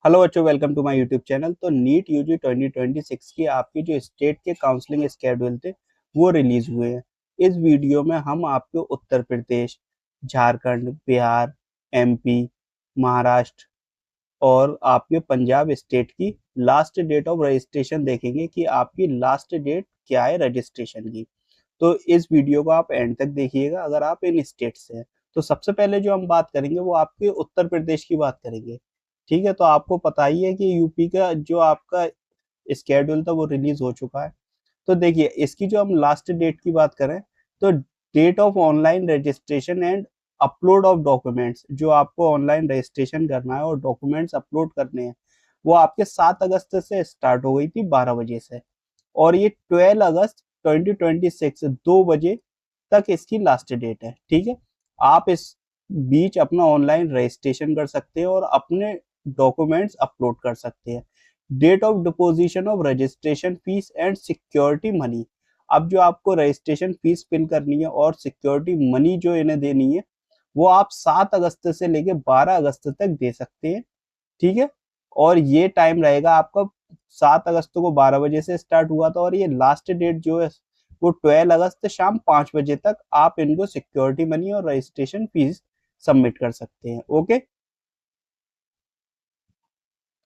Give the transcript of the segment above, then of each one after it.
Hello बच्चों, welcome to my YouTube channel. तो NEET UG 2026 की आपकी जो स्टेट के काउंसलिंग स्केड्यूल थे वो रिलीज हुए हैं। इस वीडियो में हम आपको उत्तर प्रदेश, झारखंड, बिहार, एमपी, महाराष्ट्र और आपके पंजाब स्टेट की लास्ट डेट ऑफ रजिस्ट्रेशन देखेंगे कि आपकी लास्ट डेट क्या है रजिस्ट्रेशन की। तो इस वीडियो को आप एंड तक देखिएगा अगर आप इन स्टेट से हैं। तो सबसे पहले जो हम बात करेंगे वो आपके उत्तर प्रदेश की बात करेंगे। ठीक है, तो आपको पता ही है कि यूपी का जो आपका स्केड्यूल था वो रिलीज हो चुका है। तो देखिए, इसकी जो हम लास्ट डेट की बात करें तो date of online registration and upload of documents, जो आपको ऑनलाइन रजिस्ट्रेशन करना है और डॉक्यूमेंट्स अपलोड करने हैं, वो आपके 7 अगस्त से स्टार्ट हो गई थी 12 बजे से। और ये 12 अगस्त 2026 2 बजे तक इसकी लास्ट डेट है। ठीक है, आप इस बीच अपना ऑनलाइन रजिस्ट्रेशन कर सकते हैं और अपने डॉक्यूमेंट्स अपलोड कर सकते हैं। Date of deposition of registration fees and security money, अब जो आपको रजिस्ट्रेशन फीस फिल करनी है और सिक्योरिटी मनी जो इन्हें देनी है वो आप 7 अगस्त से लेके 12 अगस्त तक दे सकते हैं। ठीक है, और ये टाइम रहेगा आपका। 7 अगस्त को 12 बजे से स्टार्ट हुआ था और ये लास्ट डेट जो है वो 12 अगस्त शाम 5 बजे तक आप इनको सिक्योरिटी मनी और रजिस्ट्रेशन फीस सबमिट कर सकते हैं। ओके,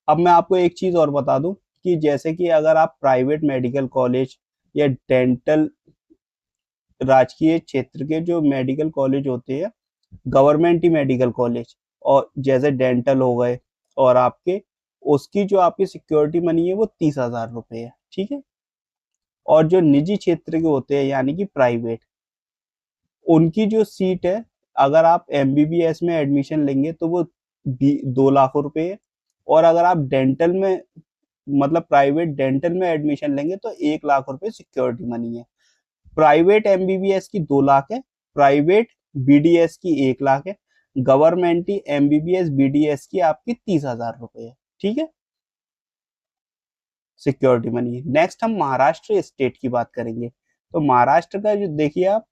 अब मैं आपको एक चीज और बता दूं कि जैसे कि अगर आप प्राइवेट मेडिकल कॉलेज या डेंटल, राजकीय क्षेत्र के जो मेडिकल कॉलेज होते हैं, गवर्नमेंट मेडिकल कॉलेज, और जैसे डेंटल हो गए, और आपके उसकी जो आपकी सिक्योरिटी मनी है वो 30,000 रुपए है। ठीक है, और जो निजी क्षेत्र के होते हैं यानी कि प्राइवेट, उनकी जो सीट है, अगर आप एमबीबीएस में एडमिशन लेंगे तो वो 2 लाख रुपए है। और अगर आप डेंटल में, मतलब प्राइवेट डेंटल में एडमिशन लेंगे तो 1 लाख रुपए सिक्योरिटी मनी है। प्राइवेट एमबीबीएस की 2 लाख है, प्राइवेट बीडीएस की 1 लाख है, गवर्नमेंट एमबीबीएस बीडीएस की आपकी 30,000 रुपए है। ठीक है, सिक्योरिटी मनी। नेक्स्ट हम महाराष्ट्र स्टेट की बात करेंगे। तो महाराष्ट्र का जो देखिए आप,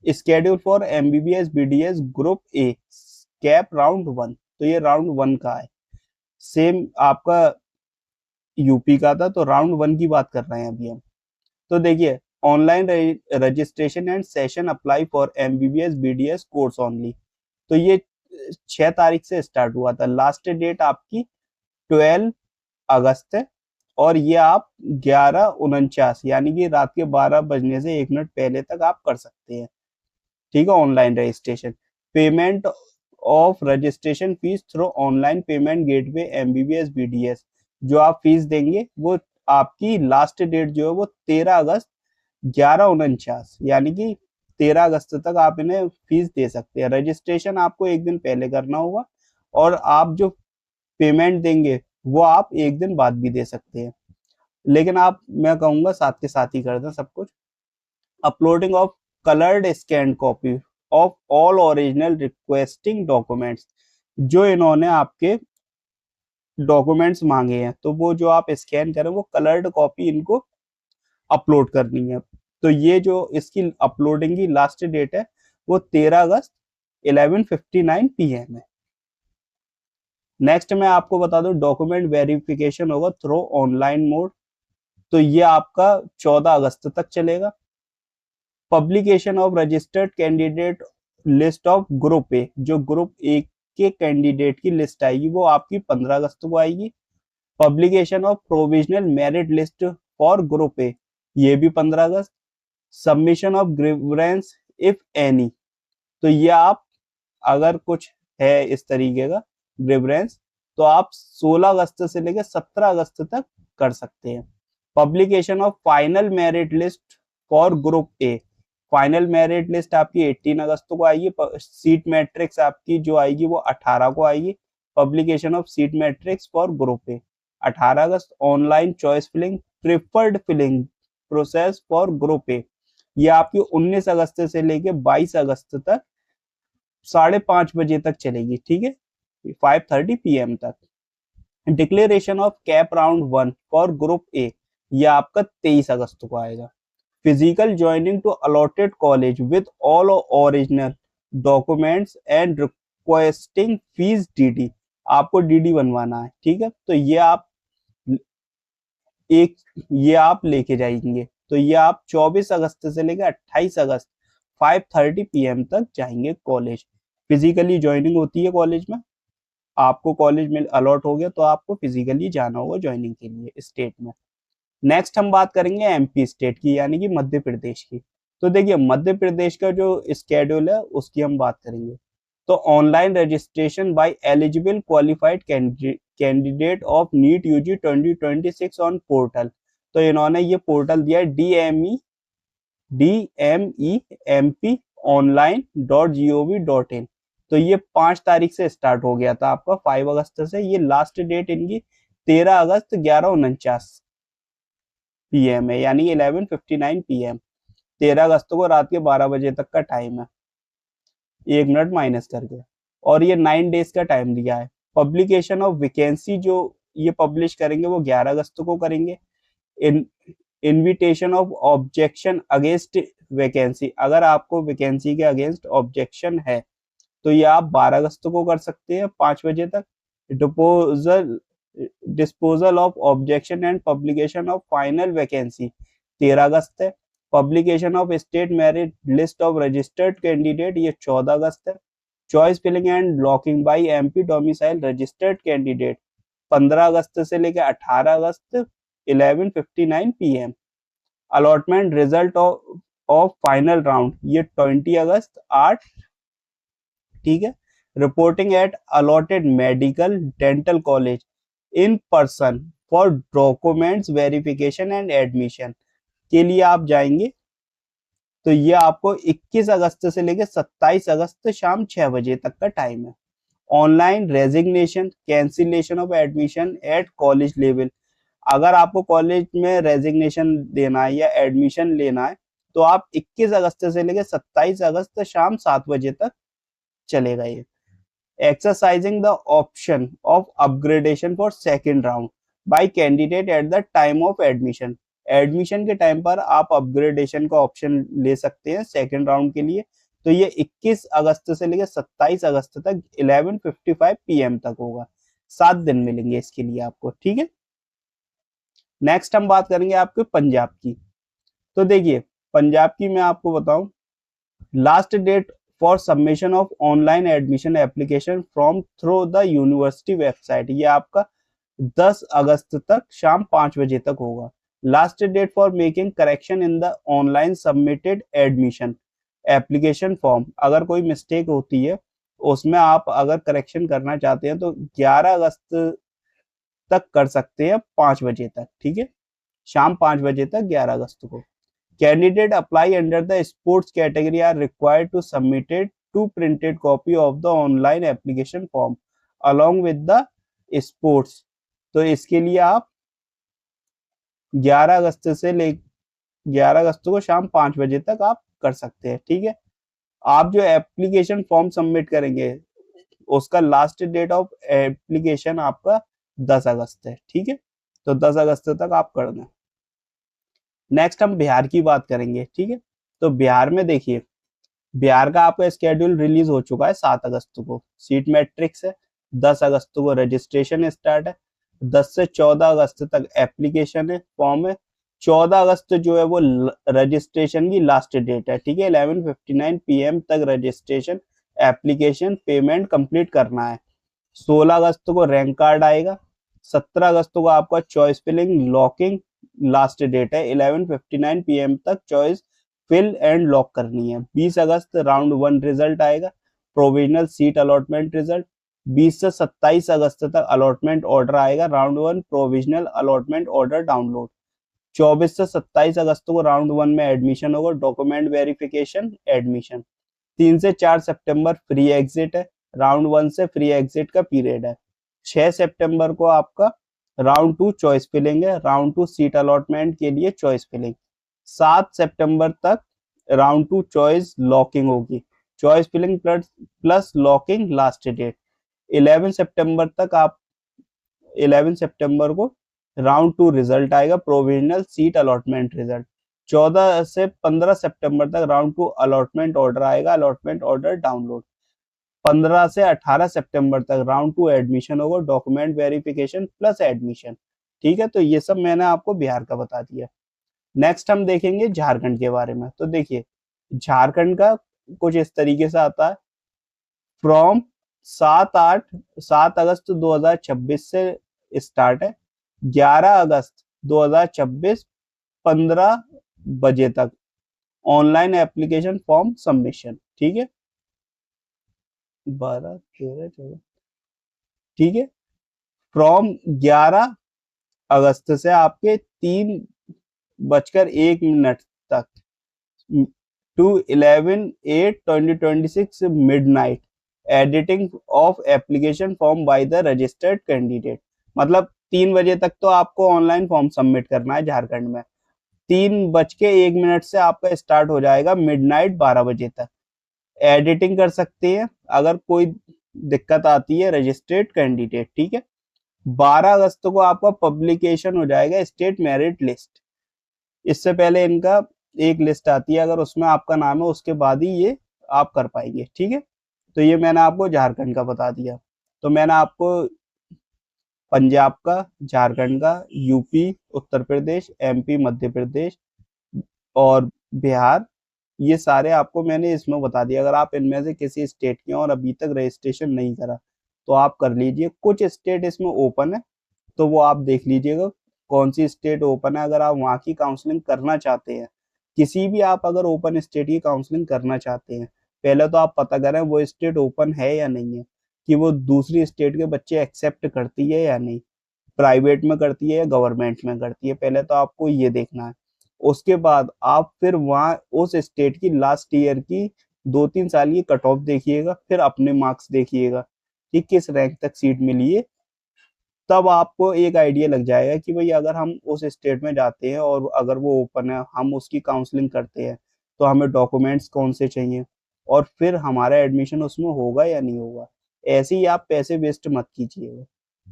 schedule for MBBS BDS group A cap round 1, तो ये राउंड 1 का है। सेम आपका यूपी का था, तो राउंड 1 की बात कर रहे हैं अभी हम। तो देखिए, online registration and session apply for MBBS BDS course only, तो ये 6 तारीख से स्टार्ट हुआ था। लास्ट डेट आपकी 12 अगस्त है और ये आप 11:49 यानी कि रात के 12 बजने से 1 मिनट पहले तक आप कर सकते हैं। ठीक है, online registration. Payment of registration fees through online payment gateway MBBS BDS, जो आप फीस देंगे वो आपकी लास्ट डेट जो है वो 13 अगस्त 11:49 यानी कि 13 अगस्त तक आप इन्हें फीस दे सकते हैं। रजिस्ट्रेशन आपको एक दिन पहले करना होगा और आप जो पेमेंट देंगे वो आप एक दिन बाद भी दे सकते हैं, लेकिन आप, मैं कहूंगा साथ के साथ ही कर दें सब कुछ। Uploading of coloured scan copy of all original requesting documents, जो इन्होंने आपके डॉक्यूमेंट्स मांगे हैं तो वो जो आप स्कैन करें वो कलर्ड कॉपी इनको अपलोड करनी है। तो ये जो इसकी अपलोडिंग की लास्ट डेट है वो 13 अगस्त 11:59 PM है। नेक्स्ट मैं आपको बता दूं, डॉक्यूमेंट वेरिफिकेशन होगा थ्रू ऑनलाइन मोड, तो ये आपका 14 अगस्त तक चलेगा। Publication of registered candidate list of group A, जो ग्रुप ए के कैंडिडेट की लिस्ट आएगी वो आपकी 15 अगस्त को आएगी। Publication of provisional merit list for group A, ये भी 15 अगस्त। Submission of grievance if any, तो ये आप, अगर कुछ है इस तरीके का ग्रीवेंस, तो आप 16 अगस्त से लेकर 17 अगस्त तक कर सकते हैं। Publication of final merit list for group A, final merit list आपकी 18 अगस्त को आएगी। सीट मैट्रिक्स आपकी जो आएगी वो 18 को आएगी। Publication of seat matrix for group A 18 अगस्त। Online choice filling preferred filling process for group A, ये आपकी 19 अगस्त से लेके 22 अगस्त तक 5:30 बजे तक चलेगी। ठीक है, 5:30 PM तक। Declaration of cap round 1 for group A, ये आपका 23 अगस्त को आएगा। Physical joining two allotted college with all original documents and requesting fees DD, आपको डीडी बनवाना है, ठीक है। तो ये आप लेके जाएंगे, तो ये आप 24 अगस्त से लेकर 28 अगस्त 5:30 PM तक जाएंगे कॉलेज। फिजिकली ज्वाइनिंग होती है कॉलेज में, आपको कॉलेज में अलॉट हो गया तो आपको फिजिकली जाना होगा ज्वाइनिंग के लिए स्टेट में। नेक्स्ट हम बात करेंगे एमपी स्टेट की, यानी कि मध्य प्रदेश की। तो देखिए मध्य प्रदेश का जो स्केड्यूल है उसकी हम बात करेंगे। तो online registration by eligible qualified candidate of NEET UG 2026 on portal. तो इन्होंने ये पोर्टल दिया है DMEMP-online.gov.in। तो ये 5 तारीख से स्टार्ट हो गया था आपका, 5 अगस्त से। ये लास्ट डेट इनकी 13 अगस्त 11:49 PM है, यानी 11:59 PM। 13 अगस्त को रात के 12 बजे तक का टाइम है, 1 मिनट माइनस करके। और ये 9 डेज का टाइम दिया है। पब्लिकेशन ऑफ वैकेंसी जो ये पब्लिश करेंगे वो 11 अगस्त को करेंगे। In invitation of objection against vacancy, अगर आपको वैकेंसी के अगेंस्ट ऑब्जेक्शन है तो ये आप 12 अगस्त को कर सकते हैं 5 बजे तक। Disposal of objection and publication of final vacancy 13 अगस्त है। Publication of state merit list of registered candidate ये 14 अगस्त है। Choice filling and locking by MP domicile registered candidate 15 अगस्त से लेकर 18 अगस्त 11:59 PM। Allotment result of final round ये 20 अगस्त 8, ठीक है। Reporting at allotted medical dental college in person for documents verification and admission के लिए आप जाएंगे। तो ये आपको 21 अगस्त से लेकर 27 अगस्त शाम 6 बजे तक का टाइम है। Online resignation cancellation of admission at college level, अगर आपको कॉलेज में रेजिग्नेशन देना है या एडमिशन लेना है तो आप 21 अगस्त से लेकर 27 अगस्त शाम 7 बजे तक चलेगा ये। exercising the option of upgradation for second round by candidate at the time of admission। Admission के टाइम पर आप अपग्रेडेशन का ऑप्शन ले सकते हैं सेकेंड राउंड के लिए। तो ये 21 अगस्त से लेकर 27 अगस्त तक 11:55 PM तक होगा। 7 दिन मिलेंगे इसके लिए आपको, ठीक है। नेक्स्ट हम बात करेंगे आपके पंजाब की। तो देखिए पंजाब की मैं आपको बताऊं, last date for submission of online admission application from through the university website ये आपका 10 अगस्त तक शाम 5 बजे तक होगा। Last date for making correction in the online submitted admission application form, अगर कोई मिस्टेक होती है उसमें आप अगर करेक्शन करना चाहते हैं तो 11 अगस्त तक कर सकते हैं 5 बजे तक, ठीक है। शाम 5 बजे तक 11 अगस्त को। Candidate apply under the sports category are required to submit two printed copy of the online application form along with the sports। तो इसके लिए आप 11 अगस्त से ले 11 अगस्त को शाम 5 बजे तक आप कर सकते हैं, ठीक है। आप जो एप्लीकेशन फॉर्म सबमिट करेंगे उसका लास्ट डेट ऑफ एप्लीकेशन आपका 10 अगस्त है, ठीक है। तो 10 अगस्त तक आप कर दें। नेक्स्ट हम बिहार की बात करेंगे, ठीक है। तो बिहार में देखिए बिहार का आपका स्केड्यूल रिलीज हो चुका है 7 अगस्त को। सीट मैट्रिक्स है, 10 अगस्त को रजिस्ट्रेशन स्टार्ट है, 10 से 14 अगस्त तक एप्लीकेशन है फॉर्म है। 14 अगस्त जो है वो रजिस्ट्रेशन की लास्ट डेट है, ठीक है। 11:59 PM तक रजिस्ट्रेशन एप्लीकेशन पेमेंट कंप्लीट करना है। 16 अगस्त को रैंक कार्ड आएगा। 17 अगस्त को आपका choice filling locking last date है, 11:59 PM तक चॉइस फिल एंड लॉक करनी है। 20 अगस्त राउंड 1 रिजल्ट आएगा, प्रोविजनल सीट अलॉटमेंट रिजल्ट। 20 से 27 अगस्त तक अलॉटमेंट ऑर्डर आएगा, round 1 provisional allotment order download. 24 से 27 अगस्त को राउंड 1 में एडमिशन होगा, डॉक्यूमेंट वेरिफिकेशन एडमिशन। 3 से 4 सितंबर फ्री एग्जिट है, राउंड 1 से फ्री एग्जिट का पीरियड है। 6 सितंबर को आपका राउंड 2 चॉइस फिलिंग है, राउंड 2 सीट अलॉटमेंट के लिए चॉइस फिलिंग। 7 सितंबर तक राउंड 2 चॉइस लॉकिंग होगी, choice filling plus locking last date. 11 सितंबर तक आप 11 सितंबर को राउंड 2 रिजल्ट आएगा, प्रोविजनल सीट अलॉटमेंट रिजल्ट। 14 से 15 सितंबर तक राउंड 2 अलॉटमेंट ऑर्डर आएगा, अलॉटमेंट ऑर्डर डाउनलोड। 15 से 18 सितंबर तक राउंड 2 एडमिशन होगा, डॉक्यूमेंट वेरिफिकेशन प्लस एडमिशन। ठीक है, तो ये सब मैंने आपको बिहार का बता दिया। नेक्स्ट हम देखेंगे झारखंड के बारे में। तो देखिए झारखंड का कुछ इस तरीके से आता है, फ्रॉम 7 अगस्त 2026 से स्टार्ट है, 11 अगस्त 2026 15 बजे तक ऑनलाइन एप्लीकेशन फॉर्म सबमिशन। ठीक है, 12 13 14, ठीक है, फ्रॉम 11 अगस्त से आपके 3:01 तक to 11/8/2026 midnight editing of application form by the registered candidate. मतलब 3 बजे तक तो आपको ऑनलाइन फॉर्म सबमिट करना है झारखंड में। 3:01 से आपका स्टार्ट हो जाएगा मिडनाइट 12 बजे तक। एडिटिंग कर सकते हैं अगर कोई दिक्कत आती है रजिस्टर्ड कैंडिडेट। ठीक है, 12 अगस्त को आपका पब्लिकेशन हो जाएगा स्टेट मेरिट लिस्ट। इससे पहले इनका एक लिस्ट आती है, अगर उसमें आपका नाम है उसके बाद ही ये आप कर पाएंगे। ठीक है, तो ये मैंने आपको झारखंड का बता दिया। तो मैंने आपको पंजाब का, झारखंड का, यूपी, उत्तर प्रदेश, एमपी, मध्य प्रदेश और बिहार, ये सारे आपको मैंने इसमें बता दिया। अगर आप इनमें से किसी स्टेट के और अभी तक रजिस्ट्रेशन नहीं करा तो आप कर लीजिए। कुछ स्टेट इसमें ओपन है तो वो आप देख लीजिएगा कौन सी स्टेट ओपन है। अगर आप वहाँ की काउंसलिंग करना चाहते हैं, किसी भी आप अगर ओपन स्टेट की काउंसलिंग करना चाहते हैं, पहले तो आप पता करें वो स्टेट ओपन है या नहीं है, कि वो दूसरी स्टेट के बच्चे एक्सेप्ट करती है या नहीं, प्राइवेट में करती है या गवर्नमेंट में करती है, पहले तो आपको ये देखना है। उसके बाद आप फिर वहाँ उस स्टेट की लास्ट ईयर की 2-3 साल की कट ऑफ देखिएगा, फिर अपने मार्क्स देखिएगा कि किस रैंक तक सीट मिली है। तब आपको एक आइडिया लग जाएगा कि भाई अगर हम उस स्टेट में जाते हैं और अगर वो ओपन है, हम उसकी काउंसलिंग करते हैं, तो हमें डॉक्यूमेंट्स कौन से चाहिए और फिर हमारा एडमिशन उसमें होगा या नहीं होगा। ऐसे ही आप पैसे वेस्ट मत कीजिएगा।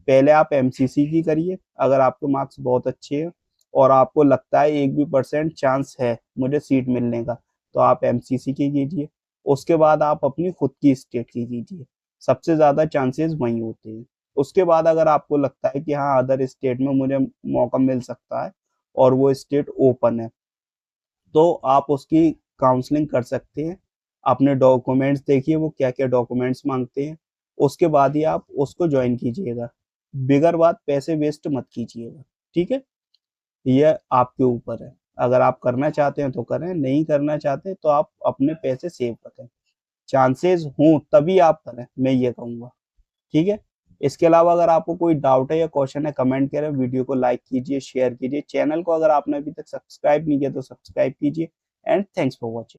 पहले आप एमसीसी की करिए, अगर आपके मार्क्स बहुत अच्छे हैं और आपको लगता है 1% चांस है मुझे सीट मिलने का, तो आप एमसीसी की कीजिए। उसके बाद आप अपनी खुद की स्टेट की कीजिए, सबसे ज्यादा चांसेस वहीं होते हैं। उसके बाद अगर आपको लगता है कि हाँ अदर स्टेट में मुझे मौका मिल सकता है और वो स्टेट ओपन है, तो आप उसकी काउंसलिंग कर सकते हैं। अपने डॉक्यूमेंट्स देखिए वो क्या क्या डॉक्यूमेंट्स मांगते हैं, उसके बाद ही आप उसको ज्वाइन कीजिएगा। बिगर बात पैसे वेस्ट मत कीजिएगा। ठीक है, यह आपके ऊपर है। अगर आप करना चाहते हैं तो करें, नहीं करना चाहते तो आप अपने पैसे सेव रखें। चांसेस हों तभी आप करें, मैं ये कहूँगा। ठीक है, इसके अलावा अगर आपको कोई डाउट है या क्वेश्चन है कमेंट करें, वीडियो को लाइक कीजिए, शेयर कीजिए, चैनल को अगर आपने अभी तक सब्सक्राइब नहीं किया तो सब्सक्राइब कीजिए। And thanks for watching.